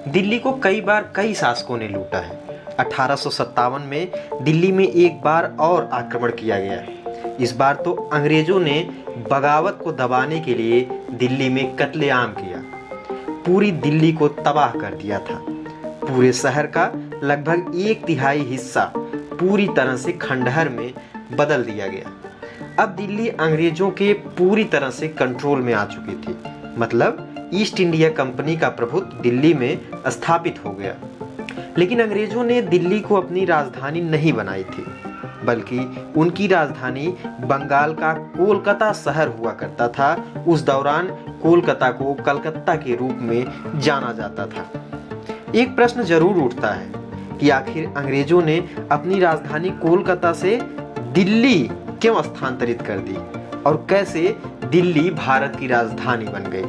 दिल्ली को कई बार कई शासकों ने लूटा है। 1857 में दिल्ली में एक बार और आक्रमण किया गया। इस बार तो अंग्रेजों ने बगावत को दबाने के लिए दिल्ली में कत्लेआम किया। पूरी दिल्ली को तबाह कर दिया था। पूरे शहर का लगभग 1/3 हिस्सा पूरी तरह से खंडहर में बदल दिया गया। अब दिल्ली अंग्रेजों के पूरी तरह से कंट्रोल में आ चुकी थी। मतलब ईस्ट इंडिया कंपनी का प्रभुत्व दिल्ली में स्थापित हो गया। लेकिन अंग्रेजों ने दिल्ली को अपनी राजधानी नहीं बनाई थी, बल्कि उनकी राजधानी बंगाल का कोलकाता शहर हुआ करता था। उस दौरान कोलकाता को कलकत्ता के रूप में जाना जाता था। एक प्रश्न जरूर उठता है कि आखिर अंग्रेजों ने अपनी राजधानी कोलकाता से दिल्ली क्यों स्थानांतरित कर दी और कैसे दिल्ली भारत की राजधानी बन गई।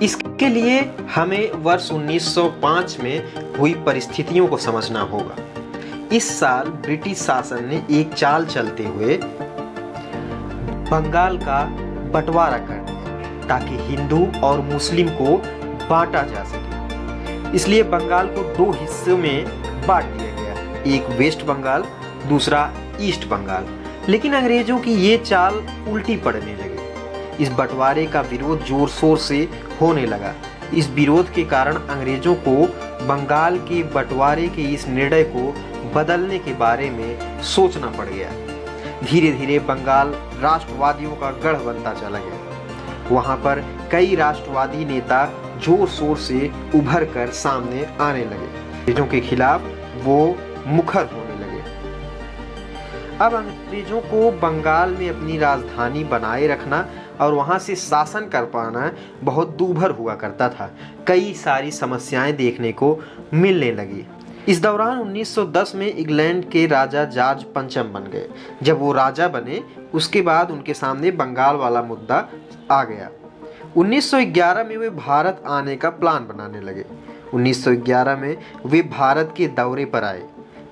इसके लिए हमें वर्ष 1905 में हुई परिस्थितियों को समझना होगा। इस साल ब्रिटिश शासन ने एक चाल चलते हुए बंगाल का बंटवारा कर दिया ताकि हिंदू और मुस्लिम को बांटा जा सके। इसलिए बंगाल को 2 हिस्सों में बांट दिया गया, एक वेस्ट बंगाल, दूसरा ईस्ट बंगाल। लेकिन अंग्रेजों की ये चाल उल्टी पड़ने लगी। इस बंटवारे का विरोध जोर शोर से होने लगा। इस विरोध के कारण अंग्रेजों को बंगाल के बंटवारे के इस निर्णय को बदलने के बारे में सोचना पड़ गया। धीरे धीरे बंगाल राष्ट्रवादियों का गढ़ बनता चला गया। वहां पर कई राष्ट्रवादी नेता जोर शोर से उभर कर सामने आने लगे। अंग्रेजों के खिलाफ वो मुखर होने लगे। अब अंग्रेजों को बंगाल में अपनी राजधानी बनाए रखना और वहां से शासन कर पाना बहुत दूभर हुआ करता था। कई सारी समस्याएं देखने को मिलने लगी। इस दौरान 1910 में इंग्लैंड के राजा जॉर्ज पंचम बन गए। जब वो राजा बने उसके बाद उनके सामने बंगाल वाला मुद्दा आ गया। 1911 में वे भारत आने का प्लान बनाने लगे। 1911 में वे भारत के दौरे पर आए।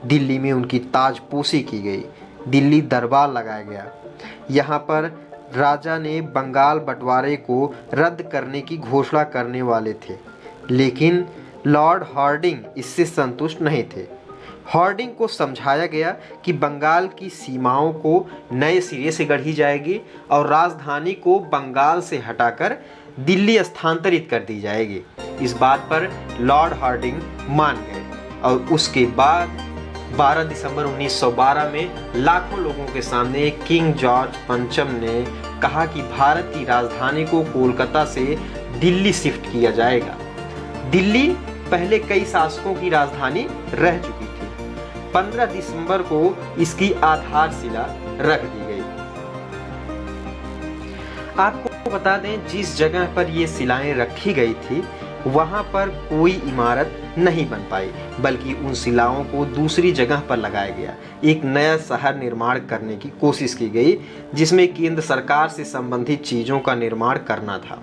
दिल्ली में उनकी ताजपोशी की गई। दिल्ली दरबार लगाया गया। यहाँ पर राजा ने बंगाल बंटवारे को रद्द करने की घोषणा करने वाले थे, लेकिन लॉर्ड हार्डिंग इससे संतुष्ट नहीं थे। हार्डिंग को समझाया गया कि बंगाल की सीमाओं को नए सिरे से गढ़ी जाएगी और राजधानी को बंगाल से हटाकर दिल्ली स्थानांतरित कर दी जाएगी। इस बात पर लॉर्ड हार्डिंग मान गए और उसके बाद 12 दिसंबर 1912 में लाखों लोगों के सामने किंग जॉर्ज पंचम ने कहा कि भारत की राजधानी को कोलकाता से दिल्ली शिफ्ट किया जाएगा। दिल्ली पहले कई शासकों की राजधानी रह चुकी थी। 15 दिसंबर को इसकी आधारशिला रख दी गई। आपको बता दें, जिस जगह पर ये शिलाएं रखी गई थी वहां पर कोई इमारत नहीं बन पाई, बल्कि उन शिलाओं को दूसरी जगह पर लगाया गया। एक नया शहर निर्माण करने की कोशिश की गई, जिसमें केंद्र सरकार से संबंधित चीज़ों का निर्माण करना था।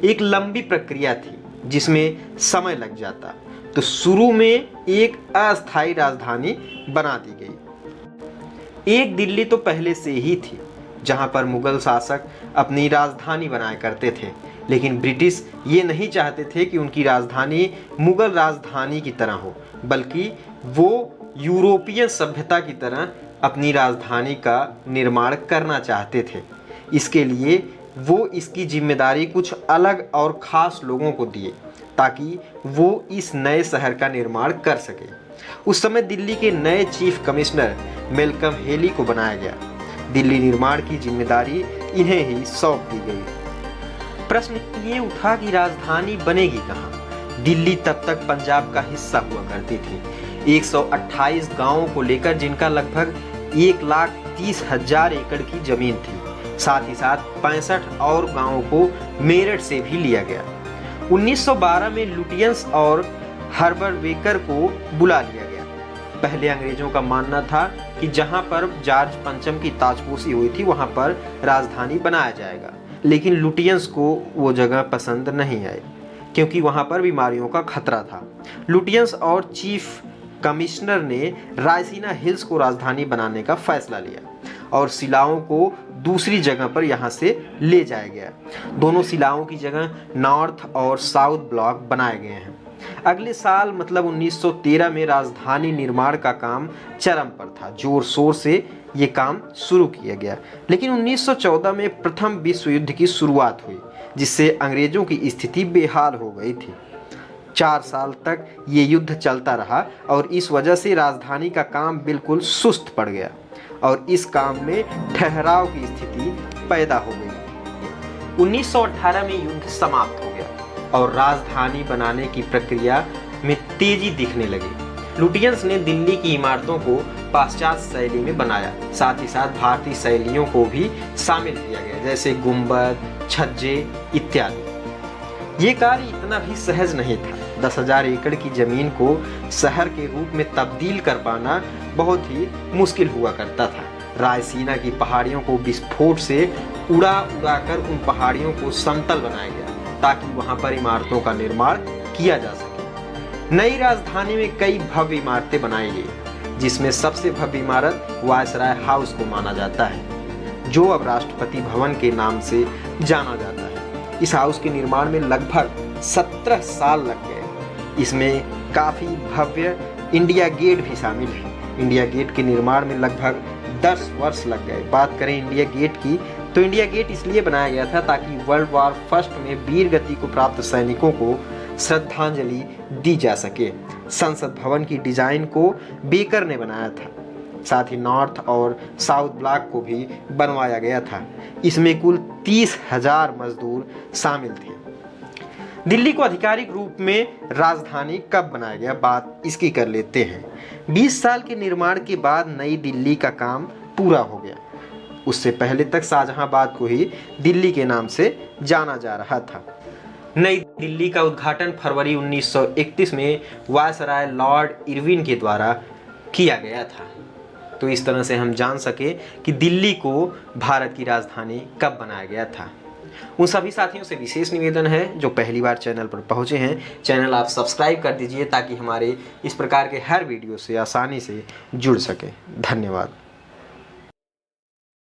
एक लंबी प्रक्रिया थी जिसमें समय लग जाता, तो शुरू में एक अस्थायी राजधानी बना दी गई। एक दिल्ली तो पहले से ही थी, जहां पर मुगल शासक अपनी राजधानी बनाया करते थे, लेकिन ब्रिटिश ये नहीं चाहते थे कि उनकी राजधानी मुगल राजधानी की तरह हो, बल्कि वो यूरोपियन सभ्यता की तरह अपनी राजधानी का निर्माण करना चाहते थे। इसके लिए वो इसकी जिम्मेदारी कुछ अलग और ख़ास लोगों को दिए ताकि वो इस नए शहर का निर्माण कर सके। उस समय दिल्ली के नए चीफ कमिश्नर मेलकम हेली को बनाया गया। दिल्ली निर्माण की जिम्मेदारी इन्हें ही सौंप दी गई। प्रश्न ये उठा कि राजधानी बनेगी कहाँ। दिल्ली तब तक पंजाब का हिस्सा हुआ करती थी। 128 गांवों को लेकर, जिनका लगभग 1,30,000 एकड़ की जमीन थी। साथ ही साथ 65 और गांवों को मेरठ से भी लिया गया। 1912 में लुटियंस और हर्बरवेकर को बुला लिया गया। पहले अंग्रेजों का मानना था कि जहां पर जॉर्ज पंचम की ताजपोशी हुई थी वहां पर राजधानी बनाया जाएगा, लेकिन लुटियंस को वो जगह पसंद नहीं आई क्योंकि वहां पर बीमारियों का खतरा था। लुटियंस और चीफ कमिश्नर ने रायसीना हिल्स को राजधानी बनाने का फैसला लिया और शिलाओं को दूसरी जगह पर यहाँ से ले जाया गया। दोनों शिलाओं की जगह नॉर्थ और साउथ ब्लॉक बनाए गए हैं। अगले साल मतलब 1913 में राजधानी निर्माण का काम चरम पर था। जोर शोर से ये काम शुरू किया गया, लेकिन 1914 में प्रथम विश्व युद्ध की शुरुआत हुई, जिससे अंग्रेजों की स्थिति बेहाल हो गई थी। 4 साल तक ये युद्ध चलता रहा और इस वजह से राजधानी का काम बिल्कुल सुस्त पड़ गया और इस काम में ठहराव की स्थिति पैदा हो गई। 1918 में युद्ध समाप्त हो गया और राजधानी बनाने की प्रक्रिया में तेजी दिखने लगी। लुटियंस ने दिल्ली की इमारतों को पाश्चात्य शैली में बनाया, साथ ही साथ भारतीय शैलियों को भी शामिल किया गया, जैसे गुंबद, छज्जे इत्यादि। ये कार्य इतना भी सहज नहीं था। 10,000 एकड़ की जमीन को शहर के रूप में तब्दील कर पाना बहुत ही मुश्किल हुआ करता था। रायसीना की पहाड़ियों को विस्फोट से उड़ा कर उन पहाड़ियों को समतल बनाया गया ताकि वहां पर इमारतों का निर्माण किया जा सके। नई राजधानी में कई भव्य इमारतें बनाई गई, जिसमें सबसे भव्य इमारत वायसराय हाउस को माना जाता है, जो अब राष्ट्रपति भवन के नाम से जाना जाता है। इस हाउस के निर्माण में लगभग 17 साल लग गए। इसमें काफ़ी भव्य इंडिया गेट भी शामिल है। इंडिया गेट के निर्माण में लगभग 10 वर्ष लग गए। बात करें इंडिया गेट की, तो इंडिया गेट इसलिए बनाया गया था ताकि वर्ल्ड वॉर फर्स्ट में वीर गति को प्राप्त सैनिकों को श्रद्धांजलि दी जा सके। संसद भवन की डिजाइन को बेकर ने बनाया था। साथ ही नॉर्थ और साउथ ब्लॉक को भी बनवाया गया था। इसमें कुल 30,000 मजदूर शामिल थे। दिल्ली को आधिकारिक रूप में राजधानी कब बनाया गया, बात इसकी कर लेते हैं। 20 साल के निर्माण के बाद नई दिल्ली का काम पूरा हो गया। उससे पहले तक शाहजहांबाद को ही दिल्ली के नाम से जाना जा रहा था। नई दिल्ली का उद्घाटन फरवरी 1931 में वायसराय लॉर्ड इरविन के द्वारा किया गया था। तो इस तरह से हम जान सके कि दिल्ली को भारत की राजधानी कब बनाया गया था। उन सभी साथियों से विशेष निवेदन है जो पहली बार चैनल पर पहुंचे हैं, चैनल आप सब्सक्राइब कर दीजिए ताकि हमारे इस प्रकार के हर वीडियो से आसानी से जुड़ सके। धन्यवाद।